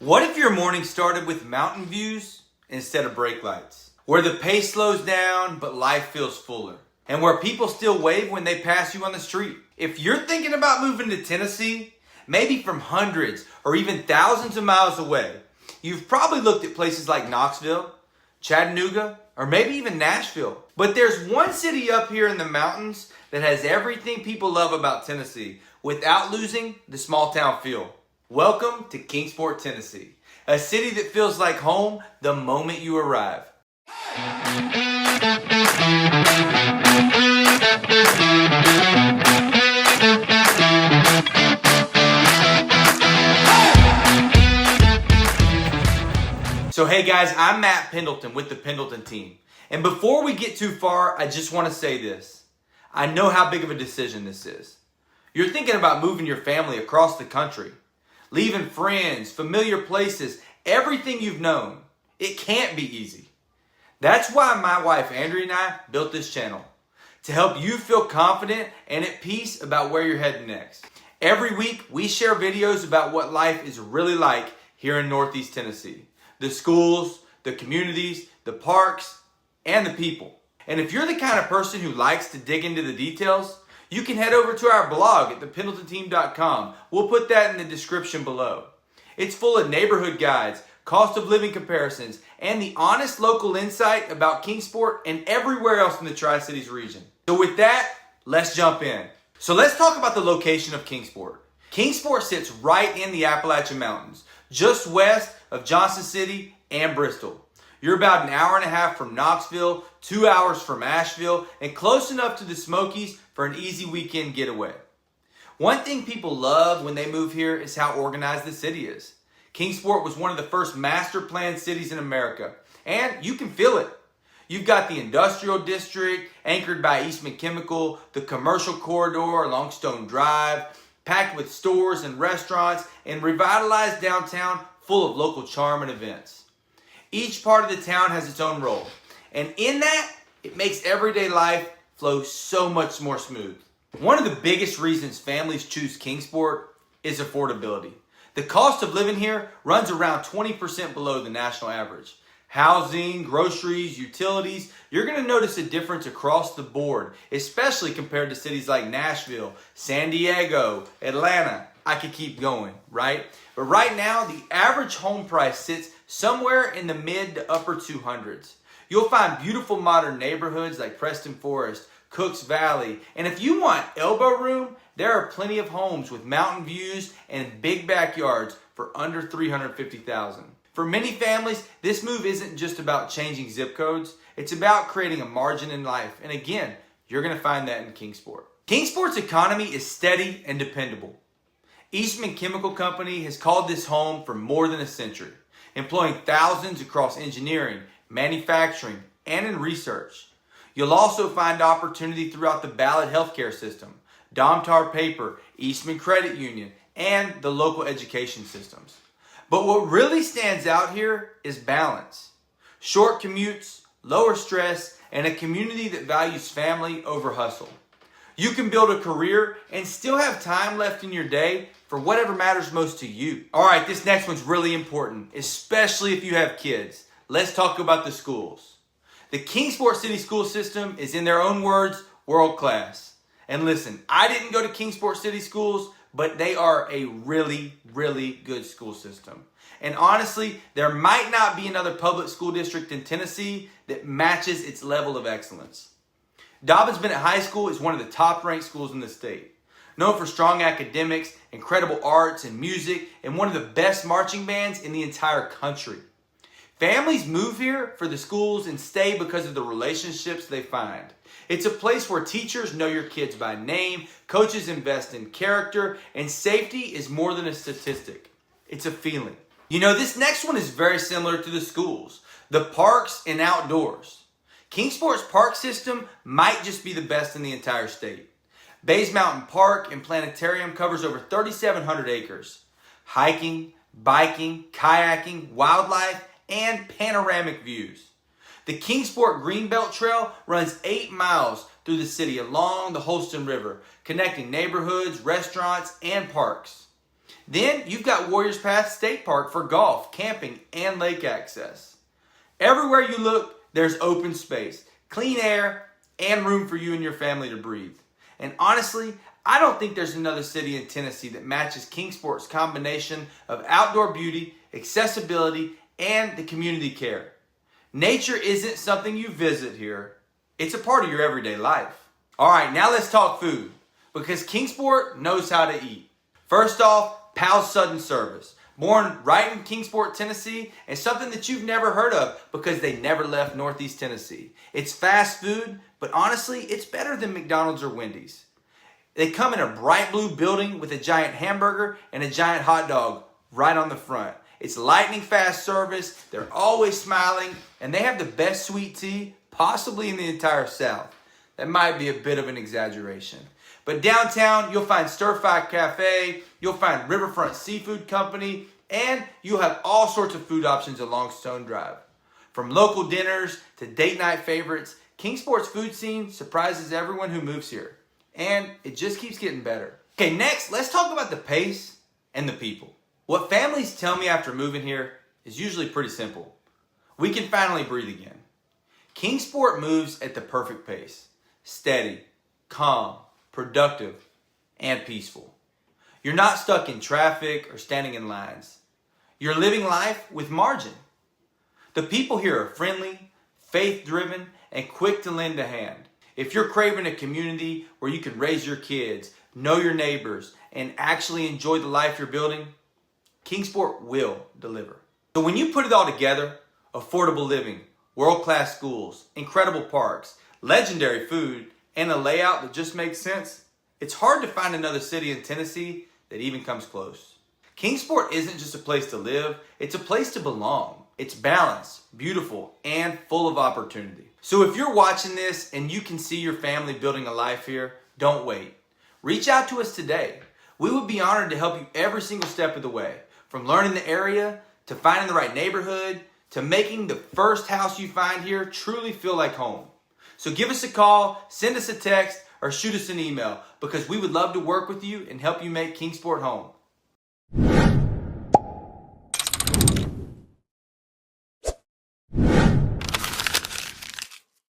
What if your morning started with mountain views instead of brake lights? Where the pace slows down, but life feels fuller. And where people still wave when they pass you on the street. If you're thinking about moving to Tennessee, maybe from hundreds or even thousands of miles away, you've probably looked at places like Knoxville, Chattanooga, or maybe even Nashville. But there's one city up here in the mountains that has everything people love about Tennessee without losing the small town feel. Welcome to Kingsport, Tennessee, a city that feels like home the moment you arrive. So hey guys, I'm Matt Pendleton with the Pendleton Team. And before we get too far, I just want to say this. I know how big of a decision this is. You're thinking about moving your family across the country, leaving friends, familiar places, everything you've known. It can't be easy. That's why my wife Andrea and I built this channel, to help you feel confident and at peace about where you're heading next. Every week we share videos about what life is really like here in Northeast Tennessee. The schools, the communities, the parks, and the people. And if you're the kind of person who likes to dig into the details, you can head over to our blog at thependletonteam.com. We'll put that in the description below. It's full of neighborhood guides, cost of living comparisons, and the honest local insight about Kingsport and everywhere else in the Tri-Cities region. So with that, let's jump in. So let's talk about the location of Kingsport. Kingsport sits right in the Appalachian Mountains, just west of Johnson City and Bristol. You're about an hour and a half from Knoxville, 2 hours from Nashville, and close enough to the Smokies for an easy weekend getaway. One thing people love when they move here is how organized the city is. Kingsport was one of the first master planned cities in America, and you can feel it. You've got the industrial district anchored by Eastman Chemical, the commercial corridor along Stone Drive, packed with stores and restaurants, and revitalized downtown full of local charm and events. Each part of the town has its own role, and in that, it makes everyday life flow so much more smooth. One of the biggest reasons families choose Kingsport is affordability. The cost of living here runs around 20% below the national average. Housing, groceries, utilities, you're going to notice a difference across the board, especially compared to cities like Nashville, San Diego, Atlanta. I could keep going, right? But right now, the average home price sits somewhere in the mid to upper 200s. You'll find beautiful modern neighborhoods like Preston Forest, Cooks Valley, and if you want elbow room, there are plenty of homes with mountain views and big backyards for under $350,000. For many families, this move isn't just about changing zip codes, it's about creating a margin in life. And again, you're going to find that in Kingsport. Kingsport's economy is steady and dependable. Eastman Chemical Company has called this home for more than a century, employing thousands across engineering, manufacturing, and in research. You'll also find opportunity throughout the Ballard healthcare system, Domtar Paper, Eastman Credit Union, and the local education systems. But what really stands out here is balance. Short commutes, lower stress, and a community that values family over hustle. You can build a career and still have time left in your day for whatever matters most to you. All right, this next one's really important, especially if you have kids. Let's talk about the schools. The Kingsport City school system is, in their own words, world class. And listen, I didn't go to Kingsport City schools, but they are a really, really good school system. And honestly, there might not be another public school district in Tennessee that matches its level of excellence. Dobyns-Bennett High School is one of the top-ranked schools in the state. Known for strong academics, incredible arts and music, and one of the best marching bands in the entire country. Families move here for the schools and stay because of the relationships they find. It's a place where teachers know your kids by name, coaches invest in character, and safety is more than a statistic. It's a feeling. You know, this next one is very similar to the schools, the parks and outdoors. Kingsport's park system might just be the best in the entire state. Bays Mountain Park and Planetarium covers over 3,700 acres. Hiking, biking, kayaking, wildlife, and panoramic views. The Kingsport Greenbelt Trail runs 8 miles through the city along the Holston River, connecting neighborhoods, restaurants, and parks. Then you've got Warriors Path State Park for golf, camping, and lake access. Everywhere you look, there's open space, clean air, and room for you and your family to breathe. And honestly, I don't think there's another city in Tennessee that matches Kingsport's combination of outdoor beauty, accessibility, and the community care. Nature isn't something you visit here. It's a part of your everyday life. All right, now let's talk food, because Kingsport knows how to eat. First off, Pal's Sudden Service. Born right in Kingsport, Tennessee, and something that you've never heard of because they never left Northeast Tennessee. It's fast food, but honestly, it's better than McDonald's or Wendy's. They come in a bright blue building with a giant hamburger and a giant hot dog right on the front. It's lightning fast service, they're always smiling, and they have the best sweet tea possibly in the entire South. That might be a bit of an exaggeration. But downtown, you'll find Stir Fry Cafe, you'll find Riverfront Seafood Company, and you'll have all sorts of food options along Stone Drive. From local dinners to date night favorites, Kingsport's food scene surprises everyone who moves here. And it just keeps getting better. Okay, next, let's talk about the pace and the people. What families tell me after moving here is usually pretty simple. We can finally breathe again. Kingsport moves at the perfect pace. Steady, calm, productive, and peaceful. You're not stuck in traffic or standing in lines. You're living life with margin. The people here are friendly, faith-driven, and quick to lend a hand. If you're craving a community where you can raise your kids, know your neighbors, and actually enjoy the life you're building, Kingsport will deliver. So when you put it all together, affordable living, world-class schools, incredible parks, legendary food, and a layout that just makes sense, it's hard to find another city in Tennessee that even comes close. Kingsport isn't just a place to live, it's a place to belong. It's balanced, beautiful, and full of opportunity. So if you're watching this and you can see your family building a life here, don't wait. Reach out to us today. We would be honored to help you every single step of the way, from learning the area, to finding the right neighborhood, to making the first house you find here truly feel like home. So give us a call, send us a text, or shoot us an email, because we would love to work with you and help you make Kingsport home.